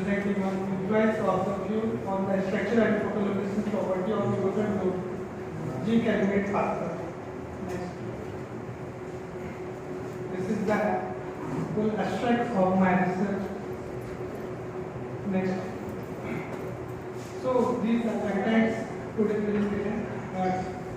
presenting on influence of the fuel on the structure and photoluminescence property of urethane wood. Zinc aluminate faster. Next. This is the full abstract of my research. Next. So these are contents today's presentation.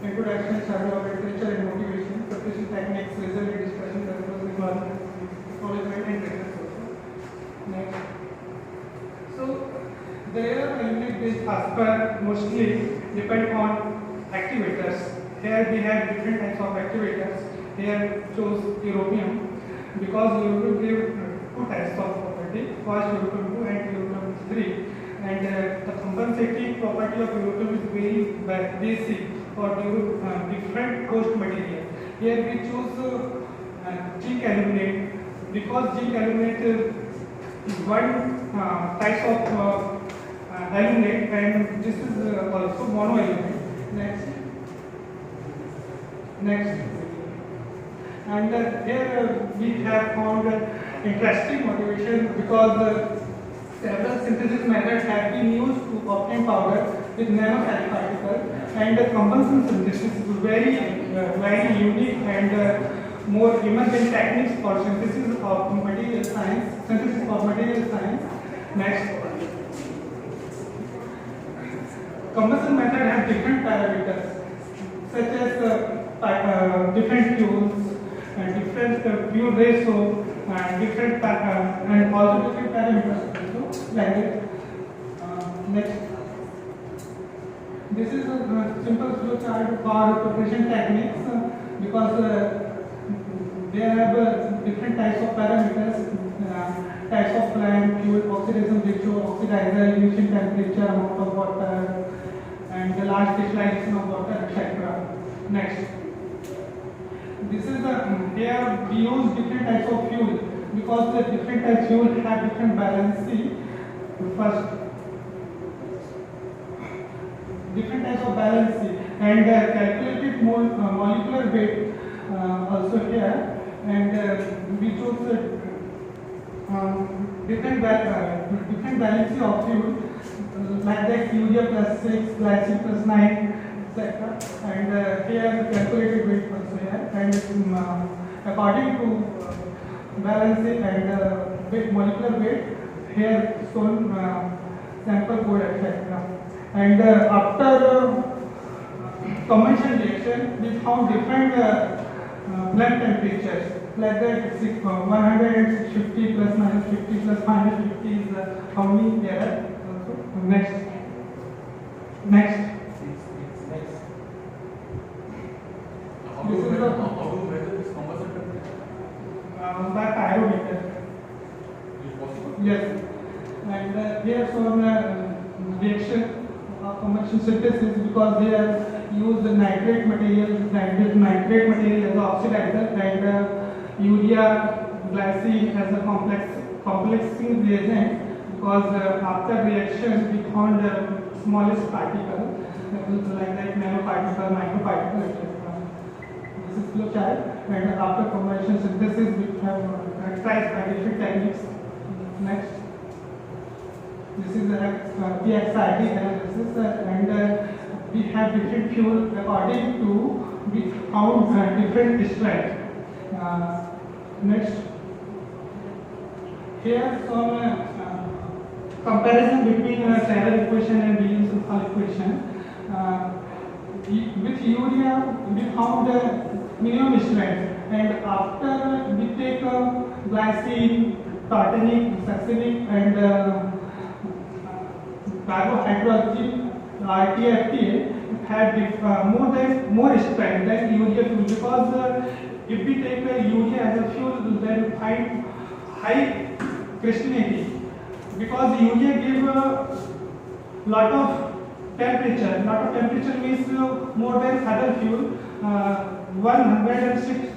Introduction, survey of literature and motivation, professional techniques, result discussion, acknowledgement and research also. Next. So their aluminate-based phosphor mostly depend on activators. Here we have different types of activators. Here chose europium because europium give two types of property. First europium 2 and europium 3. And the compensating property of europium is very basic for different host material. Here we choose zinc aluminate because zinc aluminate is one type of aluminate, and this is also monoaluminate. Next. And here we have found interesting motivation because several synthesis methods have been used to obtain powder with nanoparticle, and the combustion synthesis is very unique and more emergent techniques for synthesis of material science. Next. Combustion method have different parameters such as different fuels and different fuel ratio and different and also different parameters. Like it. Next. This is a simple flow chart for preparation techniques because they have different types of parameters, types of plant, fuel, oxidation ratio, oxidizer, emission temperature, amount of water, and the large crystallization of water, etc. Next. This is here we use different types of fuel because the different types of fuel have different valency. First, different types of valency and calculated molecular weight also here, and we choose different valency of fuel like that urea plus 6, glycine plus 9, etc. And here the calculated weight also here, and according to valency and molecular weight here shown sample code, etc. And after convention reaction, we found different blend temperatures like that 150 plus minus 50 plus minus 50 is how many there are. Next. How do you measure this combustion temperature? By pyrometer. Is it possible? Yes. And here shown reaction of combustion synthesis because they have used the nitrate material as an oxidizer, and urea glycine as a complexing reagent because after reaction we found the smallest particle like that nanoparticle, microparticle, etc. This is flow chart, and after combustion synthesis we have characterized by different techniques. Next. This is the PXRD analysis, and we have different fuel according to we found different strength. Next, here some comparison between Taylor equation and Williams-Sulfur equation. With urea, we found minimum strength, and after we take glycine, tartanic, succinic, and carbohydrogen RTFTA had more strength than urea fuel because if we take urea as a fuel, then we find high crystallinity because urea give a lot of temperature. Lot of temperature means more than other fuel. 1006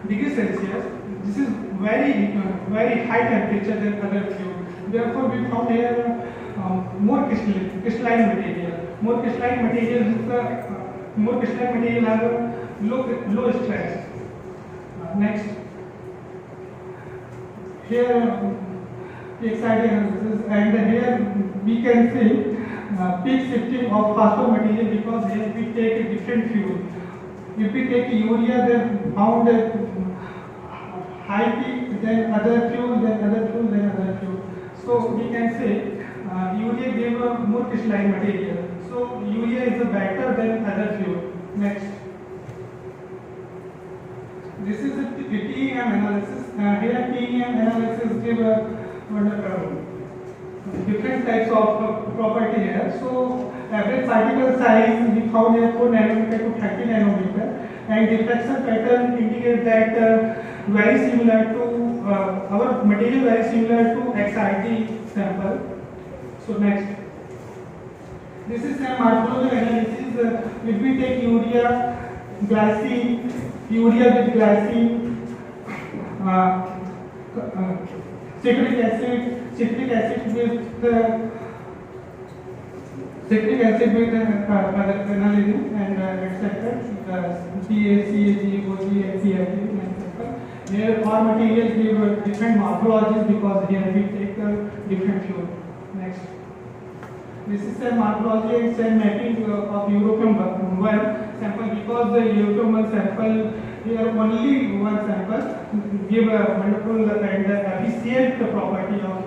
degrees Celsius. This is very high temperature than other fuel. Therefore, we found here more crystalline material. More crystalline material have a low stress. Next. here PXID analysis, and here we can see peak shifting of phosphor material because here we take a different fuel. If we take urea, then found a high peak, then other fuel, then other fuel, then other fuel. So we can say urea gave a more crystalline material. So urea is a better than other fuel. Next. This is a TEM analysis. Here TEM analysis give different types of property here. So average particle size we found here 4 nanometer to 30 nanometer, and diffraction pattern indicate that very similar to our material, very similar to XRD sample. So next, this is a morphology analysis. If we take urea, glycine, urea with glycine, citric acid with other analysis, and etc. CAG, OG, CFT, etc. Here all materials give different morphologies because here we take different fuel. Next. This is a morphology and cell mapping of European one sample because the European one sample, here only one sample give a wonderful and efficient property of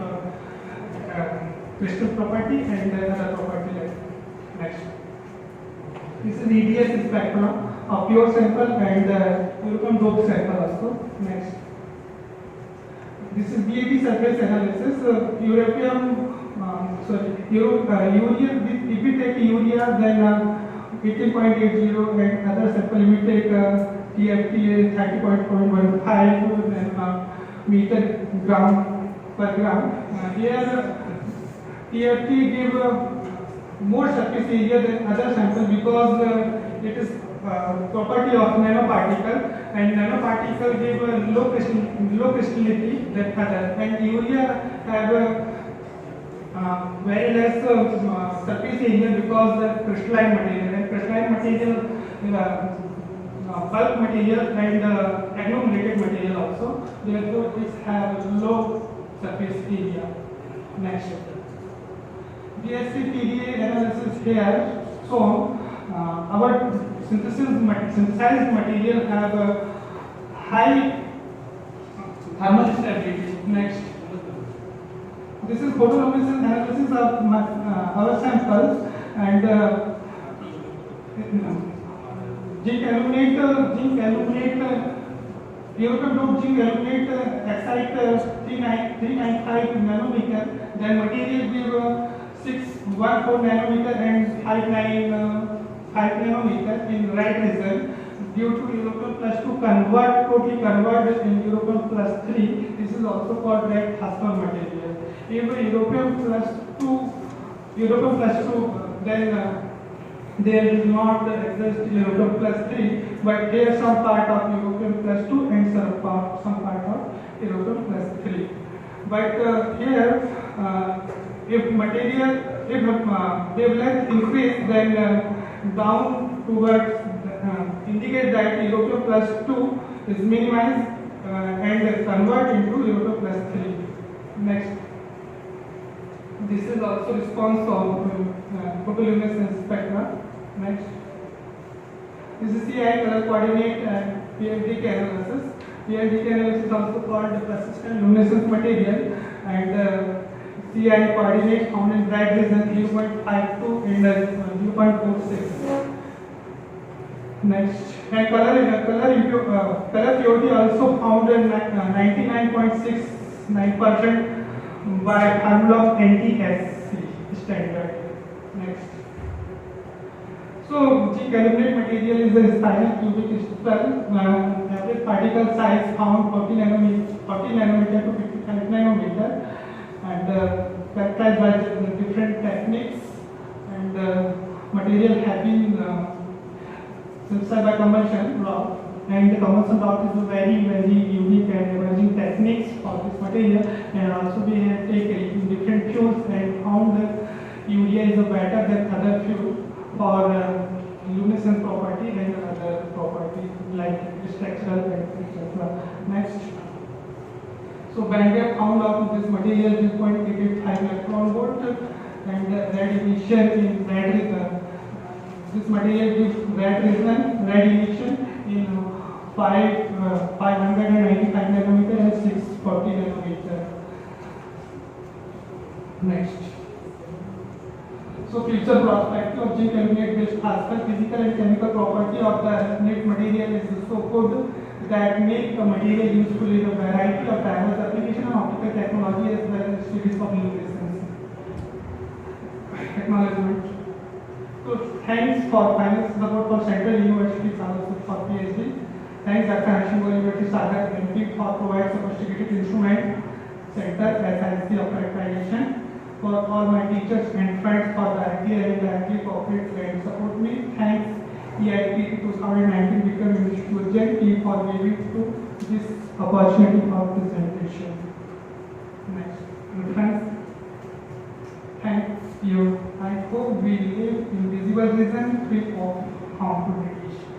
crystal property and other property like next. This is EDS spectrum of pure sample and European dope sample also. Next. This is BAT surface analysis. Urea, if we take urea, then 18.80 and other sample we take TFT 30.15 then meter gram per gram. Here TFT give more surface area than other sample because it is property of nanoparticle, and nanoparticle give low crystallinity than other, and urea have very less surface area because the crystalline material, and crystalline material bulk material and agglomerated material also, therefore it has low surface area. Next. BSc PDA analysis here. So our synthesized material have a high thermal stability. Next. This is photoluminescence analysis of our samples, and zinc aluminate, European dope zinc aluminate excite 395 nanometer, then material give 614 nanometer and 5 nanometer in right region. Due to European plus 2 totally convert in European plus 3, this is also called red phosphor material. If European plus 2, then there is not exist European plus 3, but here some part of European plus 2 and some part of European plus 3. But here, if wavelength increase, then down towards indicate that European plus 2 is minimized and convert into European plus 3. Next. This is also response of photoluminescence spectra. Next. This is CI color coordinate and PFDK analysis. PFDK analysis is also called persistent luminescence material, and CI coordinate found in bright region 0.52 and 0.46. Next. And color purity also found in 99.69% by formula of NTSC standard. Next. So zinc aluminate material is a spiral cubic crystal. Average particle size found 40 nanometer to 55 nanometer, and characterized by different techniques, and material having synthesized by conversion route, and the conversion route is a very unique and emerging techniques for this material, and also we have taken different fuels and found that urea is a better than other fuel for luminescence property and other properties like structural and etc. Next. So band gap found out this material is 0.885 electron volt and red emission in red reason. This material gives red reason, red emission in 595 nanometer and 640 nanometer. Next. So future prospect of zinc aluminate based particle physical and chemical property of the aluminate material is so good that make the material useful in a variety of diverse application and optical technology as well as studies of luminescence. Acknowledgement. So thanks for final support for Central University Fellowship for PhD. Thanks Dr. Hashim University Sagar MP for providing sophisticated instrument center SIC of characterization. For all my teachers and friends for the idea and directly cooperate and support me. Thanks EIT 2019 Vikram Institute team for giving to this opportunity for presentation. Next. Friends, thank you. I hope we live in visible vision free of harm to radiation.